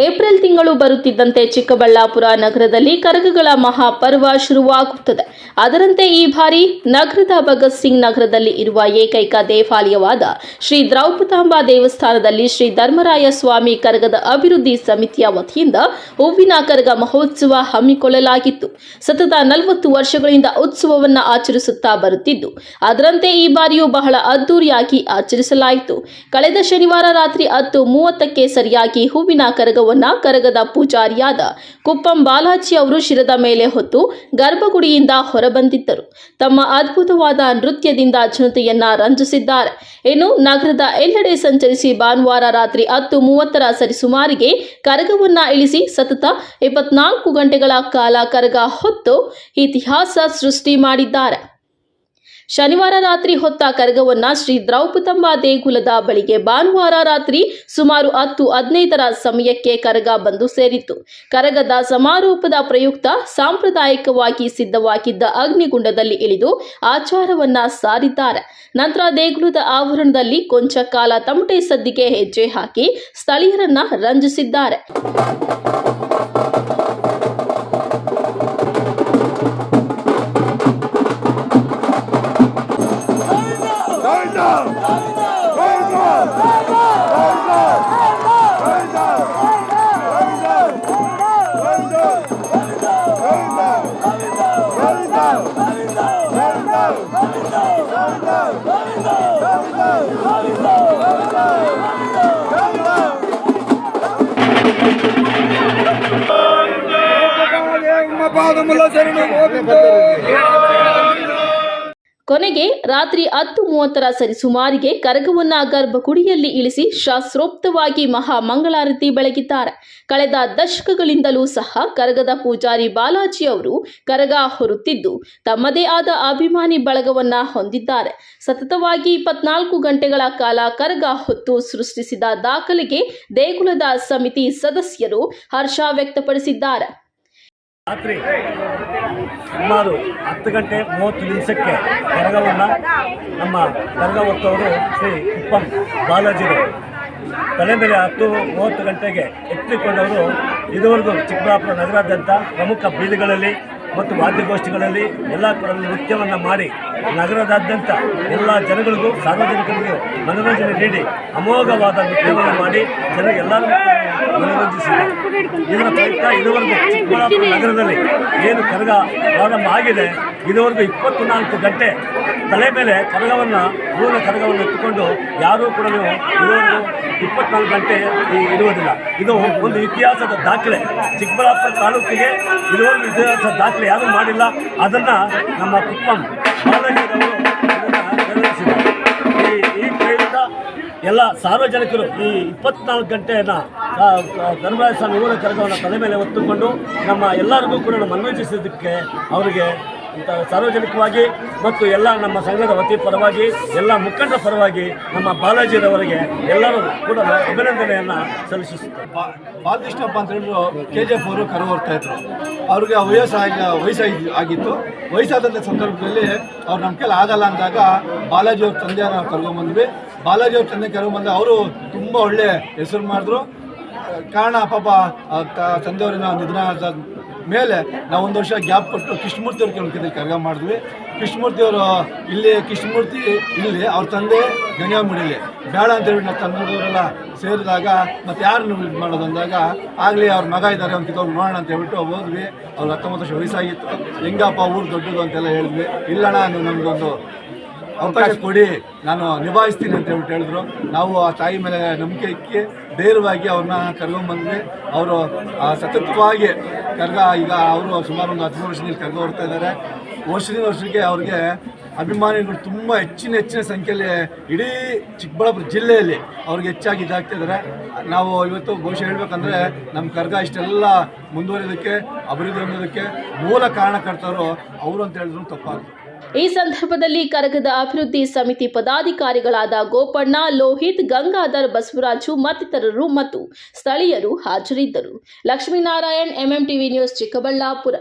April ತಿಂಗಳು ಬರುತ್ತಿದ್ದಂತೆ ಚಿಕ್ಕಬಳ್ಳಾಪುರ ನಗರದಲ್ಲಿ ಕರಗಗಳ ಮಹಾಪರ್ವ ಶುರುವಾಗುತ್ತದೆ. ಅದರಂತೆ ಈ ಬಾರಿ ನಗರದ ಭಗತ್ ಸಿಂಗ್ ನಗರದಲ್ಲಿ ಇರುವ ಏಕೈಕ ದೇವಾಲಯವಾದ ಶ್ರೀ ದ್ರೌಪದಾಂಬಾ ದೇವಸ್ಥಾನದಲ್ಲಿ ಶ್ರೀ ಧರ್ಮರಾಯ ಸ್ವಾಮಿ ಕರಗದ ಅಭಿವೃದ್ಧಿ ಸಮಿತಿಯ ವತಿಯಿಂದ ಹೂವಿನ ಕರಗ ಮಹೋತ್ಸವ ಹಮ್ಮಿಕೊಳ್ಳಲಾಗಿತ್ತು. ಸತತ 40 ವರ್ಷಗಳಿಂದ ಉತ್ಸವವನ್ನು ಆಚರಿಸುತ್ತಾ ಬರುತ್ತಿದ್ದು, ಅದರಂತೆ ಈ ಬಾರಿಯೂ ಬಹಳ ಅದ್ದೂರಿಯಾಗಿ ಆಚರಿಸಲಾಯಿತು. ಕಳೆದ ಶನಿವಾರ ರಾತ್ರಿ 10:30ಕ್ಕೆ ಸರಿಯಾಗಿ ಹೂವಿನ ಕರಗದ ಪೂಜಾರಿಯಾದ ಕುಪ್ಪಂ ಬಾಲಾಜಿ ಅವರು ಶಿರದ ಮೇಲೆ ಹೊತ್ತು ಗರ್ಭಗುಡಿಯಿಂದ ಹೊರಬಂದಿದ್ದರು. ತಮ್ಮ ಅದ್ಭುತವಾದ ನೃತ್ಯದಿಂದ ಜನತೆಯನ್ನ ರಂಜಿಸಿದ್ದಾರೆ. ಇನ್ನು ನಗರದ ಎಲ್ಲೆಡೆ ಸಂಚರಿಸಿ ಭಾನುವಾರ ರಾತ್ರಿ 10:30ರ ಸರಿಸುಮಾರಿಗೆ ಕರಗವನ್ನ ಇಳಿಸಿ ಸತತ 24 ಗಂಟೆಗಳ ಕಾಲ ಕರಗ ಹೊತ್ತು ಇತಿಹಾಸ ಸೃಷ್ಟಿ ಮಾಡಿದ್ದಾರೆ. ಶನಿವಾರ ರಾತ್ರಿ ಹೊತ್ತ ಕರಗವನ್ನ ಶ್ರೀ ದ್ರೌಪದಾಂಬಾ ದೇಗುಲದ ಬಳಿಗೆ ಭಾನುವಾರ ರಾತ್ರಿ ಸುಮಾರು 10:15ರ ಸಮಯಕ್ಕೆ ಕರಗ ಬಂದು ಸೇರಿತ್ತು. ಕರಗದ ಸಮಾರೋಪದ ಪ್ರಯುಕ್ತ ಸಾಂಪ್ರದಾಯಿಕವಾಗಿ ಸಿದ್ಧವಾಗಿದ್ದ ಅಗ್ನಿಗುಂಡದಲ್ಲಿ ಇಳಿದು ಆಚಾರವನ್ನ ಸಾರಿದ್ದಾರೆ. ನಂತರ ದೇಗುಲದ ಆವರಣದಲ್ಲಿ ಕೊಂಚ ಕಾಲ ತಮಟೆ ಸದ್ದಿಗೆ ಹೆಜ್ಜೆ ಹಾಕಿ ಸ್ಥಳೀಯರನ್ನ ರಂಜಿಸಿದ್ದಾರೆ. ಕೊನೆಗೆ ರಾತ್ರಿ 10:30ರ ಸರಿಸುಮಾರಿಗೆ ಕರಗವನ್ನ ಗರ್ಭಗುಡಿಯಲ್ಲಿ ಇಳಿಸಿ ಶಾಸ್ತ್ರೋಕ್ತವಾಗಿ ಮಹಾಮಂಗಳಾರತಿ ಬೆಳಗಿದ್ದಾರೆ. ಕಳೆದ ದಶಕಗಳಿಂದಲೂ ಸಹ ಕರಗದ ಪೂಜಾರಿ ಬಾಲಾಜಿ ಅವರು ಕರಗ ಹೊರುತ್ತಿದ್ದು ತಮ್ಮದೇ ಆದ ಅಭಿಮಾನಿ ಬಳಗವನ್ನ ಹೊಂದಿದ್ದಾರೆ. ಸತತವಾಗಿ 24 ಗಂಟೆಗಳ ಕಾಲ ಕರಗ ಹೊತ್ತು ಸೃಷ್ಟಿಸಿದ ದಾಖಲೆಗೆ ದೇಗುಲದ ಸಮಿತಿ ಸದಸ್ಯರು ಹರ್ಷ ವ್ಯಕ್ತಪಡಿಸಿದ್ದಾರೆ. ರಾತ್ರಿ ಸುಮಾರು 10:30 ಕರಗವನ್ನು ನಮ್ಮ ಕರಗ ಹೊತ್ತವರು ಶ್ರೀ ಕುಪ್ಪಂ ಬಾಲಾಜಿರು ತಲೆ ಮೇಲೆ 10:30 ಗಂಟೆಗೆ ಎತ್ತಿಕೊಂಡವರು ಇದುವರೆಗೂ ಚಿಕ್ಕಬಳ್ಳಾಪುರ ನಗರಾದ್ಯಂತ ಪ್ರಮುಖ ಬೀದಿಗಳಲ್ಲಿ ಮತ್ತು ವಾದ್ಯಗೋಷ್ಠಿಗಳಲ್ಲಿ ಎಲ್ಲ ನೃತ್ಯವನ್ನು ಮಾಡಿ ನಗರದಾದ್ಯಂತ ಎಲ್ಲ ಜನಗಳಿಗೂ ಸಾರ್ವಜನಿಕರಿಗೂ ಮನೋರಂಜನೆ ನೀಡಿ ಅಮೋಘವಾದ ನೃತ್ಯವನ್ನು ಮಾಡಿ ಎಲ್ಲರೂ ಮನೋರಂಜಿಸಿದ್ದಾರೆ. ಇದರ ಪ್ರಯುಕ್ತ ಇದುವರೆಗೂ ಚಿಕ್ಕಬಳ್ಳಾಪುರ ನಗರದಲ್ಲಿ ಏನು ಕರಗ ಪ್ರಾರಂಭ ಆಗಿದೆ, ಇದುವರೆಗೂ 24 ಗಂಟೆ ತಲೆ ಮೇಲೆ ಹೂವಿನ ಕರಗವನ್ನು ಎತ್ತುಕೊಂಡು ಯಾರೂ ಕೂಡ ಇದುವರೆಗೂ 24 ಗಂಟೆ ಇರುವುದಿಲ್ಲ. ಇದು ಒಂದು ಇತಿಹಾಸದ ದಾಖಲೆ. ಚಿಕ್ಕಬಳ್ಳಾಪುರ ತಾಲೂಕಿಗೆ ಇದುವರೆಗೂ ಇತಿಹಾಸದ ದಾಖಲೆ ಯಾರೂ ಮಾಡಿಲ್ಲ. ಅದನ್ನು ನಮ್ಮ ಕುಪ್ಪಂ ಬಾಲಾಜಿಯವರು ನೆರವೇರಿಸಿದ್ದಾರೆ. ಈ ಪ್ರಯುಕ್ತ ಎಲ್ಲ ಸಾರ್ವಜನಿಕರು ಈ 24 ಗಂಟೆಯನ್ನು ಧರ್ಮರಾಯ ಸ್ವಾಮಿ ಹೂವಿನ ಕರಗವನ್ನು ತಲೆ ಮೇಲೆ ಹೊತ್ತುಕೊಂಡು ನಮ್ಮ ಎಲ್ಲರಿಗೂ ಕೂಡ ಮನರಂಜಿಸೋದಕ್ಕೆ ಅವರಿಗೆ ಸಾರ್ವಜನಿಕವಾಗಿ ಮತ್ತು ಎಲ್ಲ ನಮ್ಮ ಸಂಘದ ವತಿ ಪರವಾಗಿ ಎಲ್ಲ ಮುಖಂಡರ ಪರವಾಗಿ ನಮ್ಮ ಬಾಲಾಜಿರವರಿಗೆ ಎಲ್ಲರೂ ಕೂಡ ಅಭಿನಂದನೆಯನ್ನು ಸಲ್ಲಿಸುತ್ತಾರೆ. ಬಾಲಕೃಷ್ಣಪ್ಪ ಅಂತ ಹೇಳಿದ್ರು KGF ಅವರು ಕರು ಹೊರ್ತಾ ಇದ್ರು. ಅವ್ರಿಗೆ ವಯಸ್ಸಾಗಿತ್ತು. ವಯಸ್ಸಾದಂಥ ಸಂದರ್ಭದಲ್ಲಿ ಅವ್ರು ನಮ್ಮ ಕೈಲಿ ಆಗಲ್ಲ ಅಂದಾಗ ಬಾಲಾಜಿಯವ್ರ ತಂದೆಯನ್ನು ನಾವು ಕರ್ಕೊಂಡ್ಬಂದ್ವಿ. ಬಾಲಾಜಿಯವ್ರ ತಂದೆ ಕರ್ಕೊಂಡ್ಬಂದು ಅವರು ತುಂಬ ಒಳ್ಳೆ ಹೆಸರು ಮಾಡಿದ್ರು. ಕಾರಣ ಪಾಪ ತಂದೆಯವರಿನ ನಿಧನ ಆದ ಮೇಲೆ ನಾವು 1 ವರ್ಷ ಗ್ಯಾಪ್ ಕೊಟ್ಟು ಕೃಷ್ಣಮೂರ್ತಿ ಅವ್ರ ಕೆಲವು ಕರಗ ಮಾಡಿದ್ವಿ. ಕೃಷ್ಣಮೂರ್ತಿಯವರು ಕೃಷ್ಣಮೂರ್ತಿ ಇಲ್ಲಿ ಅವ್ರ ತಂದೆ ಗಂಗಾಮುಡಿಲಿ ಬೇಡ ಅಂತೇಳಿ ನಾವು ತಂದೆಯವರೆಲ್ಲ ಸೇರಿದಾಗ ಮತ್ತು ಯಾರನ್ನು ಇದು ಮಾಡೋದು ಅಂದಾಗ ಆಗಲಿ ಅವ್ರ ಮಗ ಇದ್ದಾರೆ ಅಂತ ಕಿತ್ತವ್ರು ನೋಡೋಣ ಅಂತ ಹೇಳ್ಬಿಟ್ಟು ಹೋದ್ವಿ. ಅವ್ರು 19 ವರ್ಷ ವಯಸ್ಸಾಗಿತ್ತು. ಹೆಂಗಪ್ಪ ಊರು ದೊಡ್ಡದು ಅಂತೆಲ್ಲ ಹೇಳಿದ್ವಿ. ಇಲ್ಲಣ್ಣ ನೀವು ನಮಗೊಂದು ಅವಕಾಶ ಕೊಡಿ, ನಾನು ನಿಭಾಯಿಸ್ತೀನಿ ಅಂತ ಹೇಳ್ಬಿಟ್ಟು ಹೇಳಿದ್ರು. ನಾವು ಆ ತಾಯಿ ಮೇಲೆ ನಂಬಿಕೆ ಇಕ್ಕಿ ಧೈರ್ಯವಾಗಿ ಅವ್ರನ್ನ ಕರ್ಕೊಂಡ್ಬಂದ್ವಿ. ಅವರು ಸತತವಾಗಿ ಕರ್ಗ ಈಗ ಅವರು ಸುಮಾರು ಒಂದು 13 ವರ್ಷದಲ್ಲಿ ಕರ್ಗ ಹೊರ್ತಾ ಇದ್ದಾರೆ. ವರ್ಷಕ್ಕೆ ಅವ್ರಿಗೆ ಅಭಿಮಾನಿಗಳು ತುಂಬ ಹೆಚ್ಚಿನ ಸಂಖ್ಯೆಯಲ್ಲಿ ಇಡೀ ಚಿಕ್ಕಬಳ್ಳಾಪುರ ಜಿಲ್ಲೆಯಲ್ಲಿ ಅವ್ರಿಗೆ ಹೆಚ್ಚಾಗಿ ಇದಾಗ್ತಿದ್ದಾರೆ. ನಾವು ಇವತ್ತು ಘೋಷಣೆ ಹೇಳಬೇಕಂದ್ರೆ ನಮ್ಮ ಕರ್ಗ ಇಷ್ಟೆಲ್ಲ ಮುಂದುವರಿಯೋದಕ್ಕೆ ಅಭಿವೃದ್ಧಿ ಹೊಂದೋದಕ್ಕೆ ಮೂಲ ಕಾರಣಕರ್ತರು ಅವರು ಅಂತ ಹೇಳಿದ್ರು ತಪ್ಪಾಗುತ್ತೆ. ಈ ಸಂದರ್ಭದಲ್ಲಿ ಕರಗದ ಅಭಿವೃದ್ಧಿ ಸಮಿತಿ ಪದಾಧಿಕಾರಿಗಳಾದ ಗೋಪಣ್ಣ, ಲೋಹಿತ್, ಗಂಗಾಧರ್, ಬಸವರಾಜು ಮತ್ತಿತರರು ಮತ್ತು ಸ್ಥಳೀಯರು ಹಾಜರಿದ್ದರು. Lakshminarayan, MMTV news, Chikkaballapur.